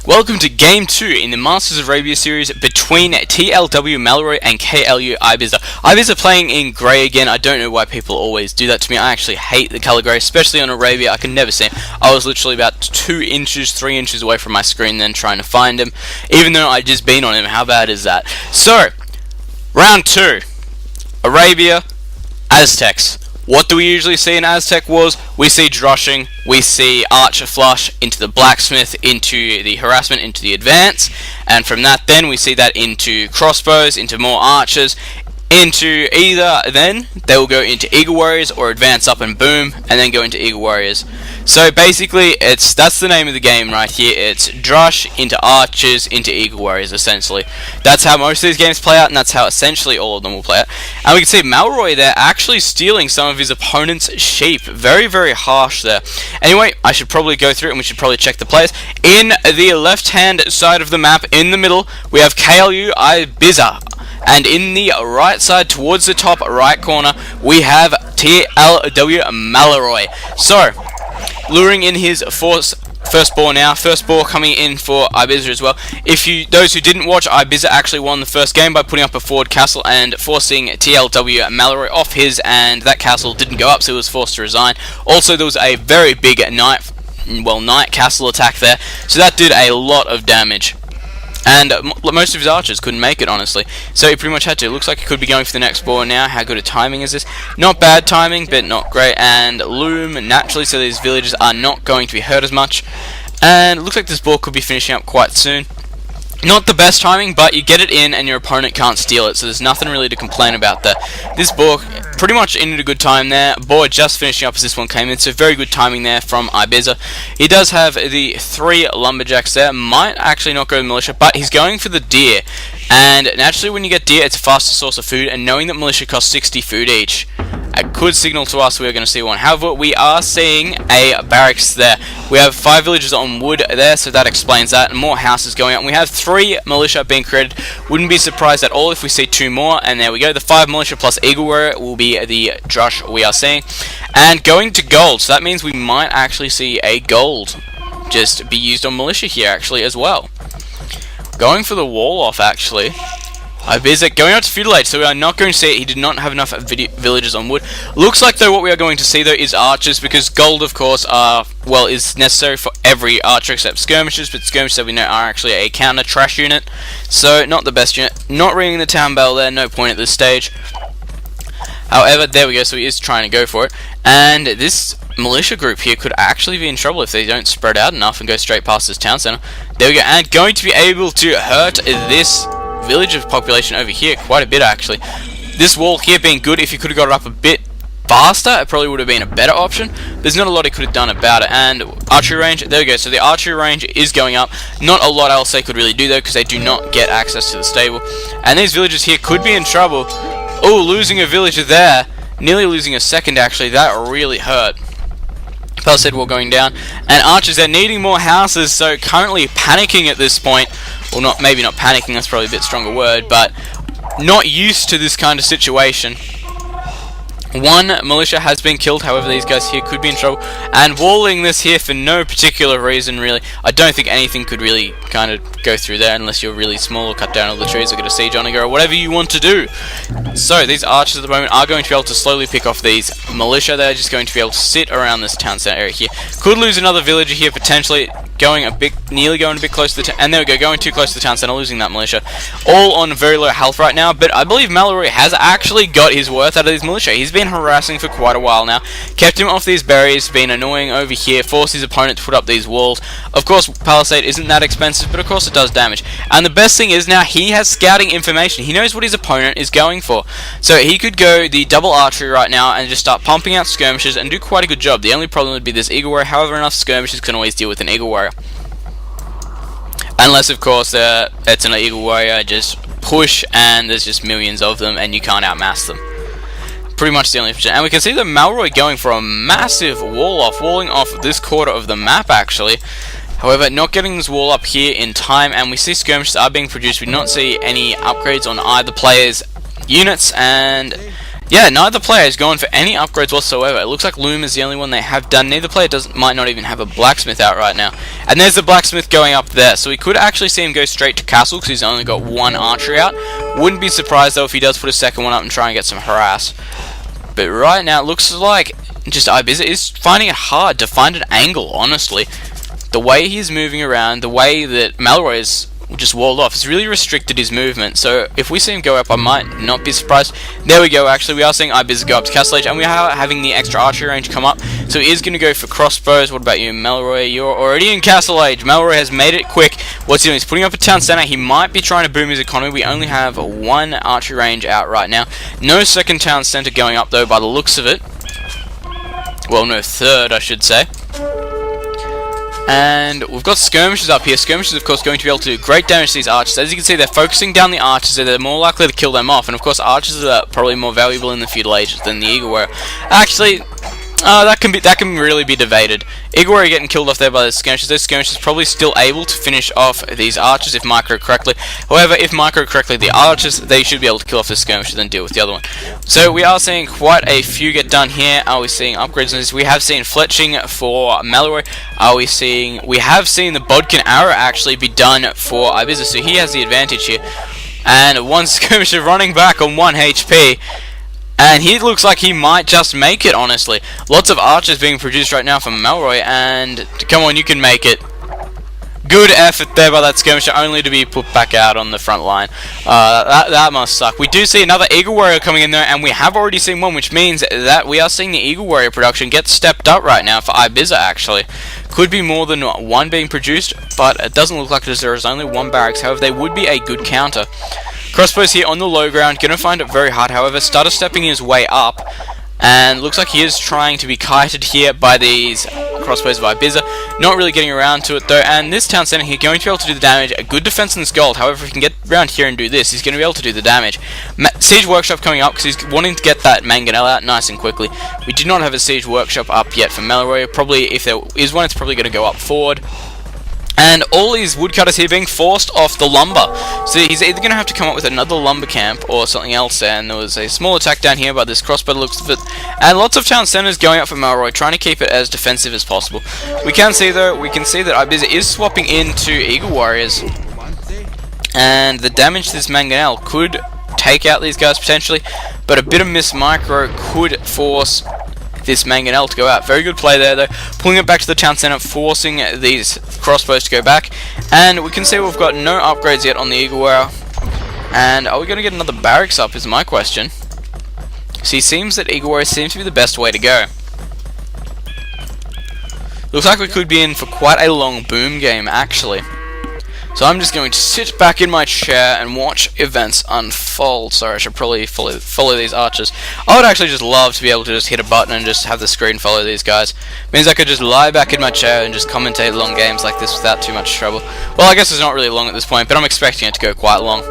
Welcome to Game 2 in the Masters of Arabia series between TLW, Mallory and kLu, IbIzA. IbIzA playing in grey again. I don't know why people always do that to me. I actually hate the colour grey, especially on Arabia. I can never see him. I was literally about 2 inches, 3 inches away from my screen then trying to find him, even though I'd just been on him. How bad is that? So, round 2. Arabia, Aztecs. What do we usually see in Aztec Wars? We see drushing, we see archer flush into the blacksmith, into the harassment, into the advance, and from that then we see that into crossbows, into more archers, into either then they will go into Eagle Warriors or advance up and boom, and then go into Eagle Warriors. So basically that's the name of the game right here. It's drush into archers into Eagle Warriors essentially. That's how most of these games play out, and that's how essentially all of them will play out. And we can see Malroy there actually stealing some of his opponent's sheep. Very, very harsh there. Anyway, I should probably go through it and we should probably check the players. In the left hand side of the map, in the middle, we have kLu, IbIzA. And in the right side, towards the top right corner, we have TLW Mallory. So, luring in his first ball now. First ball coming in for IbIzA as well. Those who didn't watch, IbIzA actually won the first game by putting up a forward castle and forcing TLW Mallory off his, and that castle didn't go up, so he was forced to resign. Also, there was a very big knight castle attack there, so that did a lot of damage. And most of his archers couldn't make it, honestly. So he pretty much had to. It looks like he could be going for the next ball now. How good a timing is this? Not bad timing, but not great. And loom, naturally, so these villages are not going to be hurt as much. And it looks like this ball could be finishing up quite soon. Not the best timing, but you get it in and your opponent can't steal it, so there's nothing really to complain about there. This ball pretty much ended a good time there. Ball just finishing up as this one came in, so very good timing there from IbIzA. He does have the 3 lumberjacks there. Might actually not go to militia, but he's going for the deer. And naturally when you get deer, it's a faster source of food, and knowing that militia costs 60 food each, it could signal to us we are going to see one. However, we are seeing a barracks there. We have 5 villages on wood there, so that explains that, and more houses going up. And we have 3 militia being created. Wouldn't be surprised at all if we see 2 more, and there we go. The 5 militia plus Eagle Warrior will be the drush we are seeing. And going to gold, so that means we might actually see a gold just be used on militia here actually as well. Going for the wall off actually. IbIzA going out to feudal age, so we are not going to see it. He did not have enough villages on wood. Looks like though what we are going to see though is archers, because gold of course is necessary for every archer except skirmishers, but skirmishers that we know are actually a counter trash unit, so not the best unit. Not ringing the town bell there, no point at this stage. However, there we go, so he is trying to go for it, and this militia group here could actually be in trouble if they don't spread out enough and go straight past this town center. There we go, and going to be able to hurt this village of population over here quite a bit actually. This wall here being good. If you could have got it up a bit faster, it probably would have been a better option. There's not a lot he could have done about it. And archery range, there we go, so the archery range is going up. Not a lot else they could really do though, because they do not get access to the stable, and these villages here could be in trouble. Oh, losing a villager there, nearly losing a second actually. That really hurt. Palisade wall going down, and archers, they're needing more houses, so currently panicking at this point. Well, maybe not panicking, that's probably a bit stronger word, but not used to this kind of situation. 1 militia has been killed, however these guys here could be in trouble, and walling this here for no particular reason really. I don't think anything could really kind of go through there unless you're really small or cut down all the trees or get a siege on or whatever you want to do. So these archers at the moment are going to be able to slowly pick off these militia. They're just going to be able to sit around this town center area here. Could lose another villager here potentially, nearly going a bit close to the and there we go, going too close to the town center, losing that militia. All on very low health right now, but I believe Mallory has actually got his worth out of his militia. He's been harassing for quite a while now, kept him off these berries, been annoying over here, forced his opponent to put up these walls. Of course, Palisade isn't that expensive, but of course it does damage. And the best thing is now he has scouting information. He knows what his opponent is going for. So he could go the double archery right now and just start pumping out skirmishes and do quite a good job. The only problem would be this Eagle Warrior. However, enough skirmishes can always deal with an Eagle Warrior. Unless, of course, it's an Eagle Warrior, just push and there's just millions of them and you can't outmass them. Pretty much the only option. And we can see the Malroy going for a massive walling off this quarter of the map actually. However, not getting this wall up here in time, and we see skirmishes are being produced. We do not see any upgrades on either player's units, and Yeah, neither player has gone for any upgrades whatsoever. It looks like Loom is the only one they have done. Neither player might not even have a blacksmith out right now. And there's the blacksmith going up there. So we could actually see him go straight to castle because he's only got one archery out. Wouldn't be surprised though if he does put a second one up and try and get some harass. But right now it looks like just IbIzA is finding it hard to find an angle, honestly. The way he's moving around, the way that Mallory is just walled off, it's really restricted his movement. So if we see him go up, I might not be surprised. There we go, actually we are seeing IbIzA go up to Castle Age, and we are having the extra archery range come up, so he is going to go for crossbows. What about you, Mallory? You're already in Castle Age. Mallory has made it quick. What's he doing? He's putting up a town center. He might be trying to boom his economy. We only have one archery range out right now. No second town center going up though by the looks of it. Well, no third, I should say. And we've got skirmishers up here. Skirmishers, of course, going to be able to do great damage to these archers. As you can see, they're focusing down the archers, so they're more likely to kill them off. And of course, archers are probably more valuable in the feudal ages than the eagle warrior. Actually, that can really be debated. Eagle warrior getting killed off there by the skirmishers. Those skirmishers probably still able to finish off these archers if micro correctly. However, if micro correctly, the archers, they should be able to kill off the skirmishers and deal with the other one. So we are seeing quite a few get done here. Are we seeing upgrades on this? We have seen fletching for Mallory. We have seen the bodkin arrow actually be done for IbIzA, so he has the advantage here. And one skirmisher running back on 1 HP. And he looks like he might just make it, honestly. Lots of archers being produced right now from Mallory, and come on, you can make it. Good effort there by that skirmisher, only to be put back out on the front line. That must suck. We do see another Eagle Warrior coming in there, and we have already seen one, which means that we are seeing the Eagle Warrior production get stepped up right now for IbIzA, actually. Could be more than one being produced, but it doesn't look like there is only one barracks. However, they would be a good counter. Crossbows here on the low ground, going to find it very hard. However, starter stepping his way up, and looks like he is trying to be kited here by these crossbows of IbIzA. Not really getting around to it though, and this town center here going to be able to do the damage. A good defense in this gold. However, if he can get around here and do this, he's going to be able to do the damage. Siege Workshop coming up because he's wanting to get that mangonel out nice and quickly. We do not have a Siege Workshop up yet for Mallory. Probably, if there is one, it's probably going to go up forward. And all these woodcutters here being forced off the lumber. So he's either going to have to come up with another lumber camp or something else. And there was a small attack down here by this crossbow looks of it. And lots of town centers going up for Malroy, trying to keep it as defensive as possible. We can see that IbIzA is swapping into Eagle Warriors. And the damage to this mangonel could take out these guys potentially. But a bit of miss micro could force this mangonel to go out. Very good play there though, pulling it back to the town center, forcing these crossbows to go back. And we can see we've got no upgrades yet on the Eagle Warrior. And are we going to get another barracks up is my question. So it seems that Eagle Warrior seems to be the best way to go. Looks like we could be in for quite a long boom game actually. So I'm just going to sit back in my chair and watch events unfold. Sorry, I should probably follow these archers. I would actually just love to be able to just hit a button and just have the screen follow these guys. Means I could just lie back in my chair and just commentate long games like this without too much trouble. Well, I guess it's not really long at this point, but I'm expecting it to go quite long.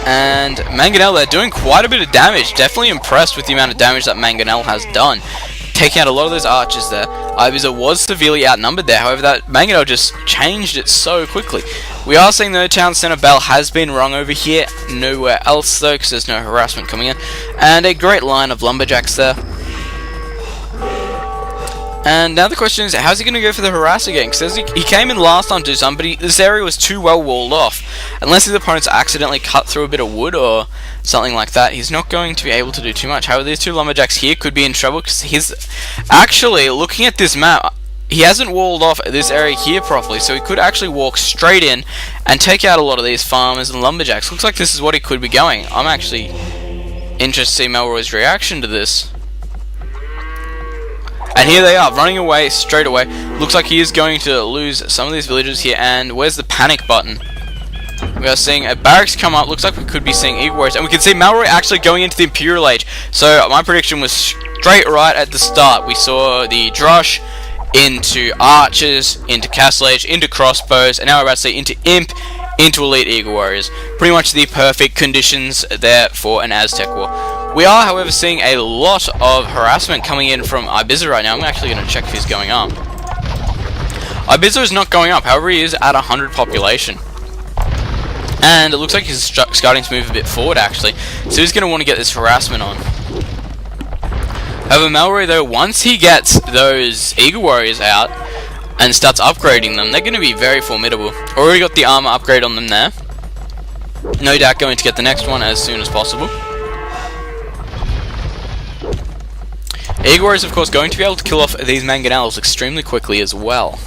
And Mangonel, they're doing quite a bit of damage. Definitely impressed with the amount of damage that Mangonel has done. Taking out a lot of those archers there. IbIzA was severely outnumbered there, however that mangonel just changed it so quickly. We are seeing the town center bell has been rung over here, nowhere else though because there's no harassment coming in. And a great line of lumberjacks there. And now the question is, how's he going to go for the harass again? Because he came in last on do some, but this area was too well walled off. Unless his opponents accidentally cut through a bit of wood or something like that, he's not going to be able to do too much. However, these two lumberjacks here could be in trouble because he's actually, looking at this map, he hasn't walled off this area here properly, so he could actually walk straight in and take out a lot of these farmers and lumberjacks. Looks like this is what he could be going. I'm actually interested to see Malroy's reaction to this. And here they are, running away straight away. Looks like he is going to lose some of these villagers here. And where's the panic button? We are seeing a barracks come up. Looks like we could be seeing Eagle Warriors. And we can see Malroy actually going into the Imperial Age. So my prediction was straight right at the start. We saw the Drush into Archers, into Castle Age, into Crossbows, and now we're about to see into Imp, into Elite Eagle Warriors. Pretty much the perfect conditions there for an Aztec war. We are, however, seeing a lot of harassment coming in from IbIzA right now. I'm actually going to check if he's going up. IbIzA is not going up, however he is at 100 population. And it looks like he's starting to move a bit forward, actually. So he's going to want to get this harassment on. However, Mallory, though, once he gets those Eagle Warriors out and starts upgrading them, they're going to be very formidable. Already got the armor upgrade on them there. No doubt going to get the next one as soon as possible. Eagle Warriors, of course, going to be able to kill off these mangonels extremely quickly as well.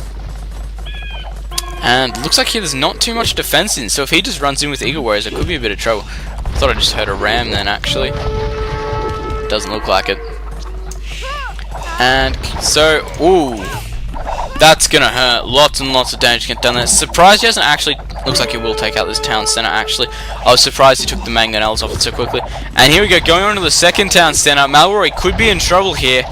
And looks like there's not too much defense in, so if he just runs in with Eagle Warriors, it could be a bit of trouble. I thought I just heard a ram then, actually. Doesn't look like it. And so, ooh, that's gonna hurt. Lots and lots of damage get done there. Surprised he hasn't actually. Looks like he will take out this town center, actually. I was surprised he took the mangonels off it so quickly. And here we go, going on to the second town center. Mallory could be in trouble here.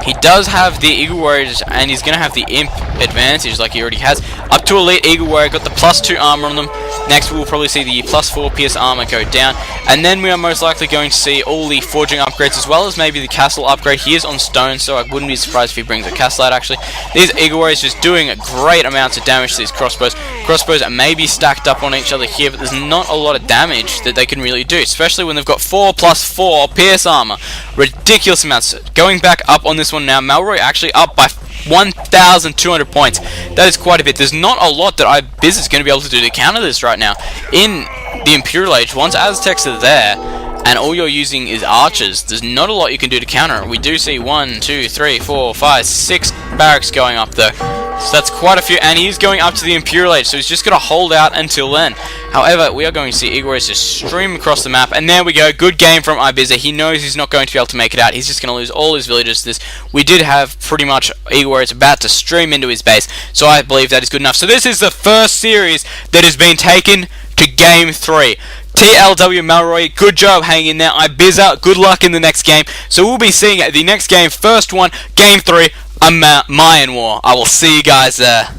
He does have the Eagle Warriors, and he's going to have the Imp advantage like he already has. Up to Elite Eagle Warrior, got the +2 armor on them. Next we'll probably see the +4 pierce armor go down. And then we are most likely going to see all the forging upgrades, as well as maybe the castle upgrade. He is on stone, so I wouldn't be surprised if he brings a castle out, actually. These Eagle Warriors just doing great amounts of damage to these crossbows. Crossbows may be stacked up on each other here, but there's not a lot of damage that they can really do, especially when they've got 4+4 pierce armor. Ridiculous amounts. Going back up on this one now, Mallory actually up by 1,200 points. That is quite a bit. There's not a lot that IbIzA is going to be able to do to counter this right now. In the Imperial Age, once Aztecs are there, and all you're using is archers, there's not a lot you can do to counter it. We do see 1, 2, 3, 4, 5, 6 barracks going up though. So that's quite a few, and he's going up to the Imperial Age, so he's just going to hold out until then. However, we are going to see Eagle Warriors just stream across the map, and there we go. Good game from IbIzA. He knows he's not going to be able to make it out. He's just going to lose all his villagers to this. We did have pretty much Eagle Warriors about to stream into his base, so I believe that is good enough. So this is the first series that has been taken to Game 3. TLW Mallory, good job hanging in there. IbIzA, good luck in the next game. So we'll be seeing the next game, first one, Game 3, a Mayan War. I will see you guys there.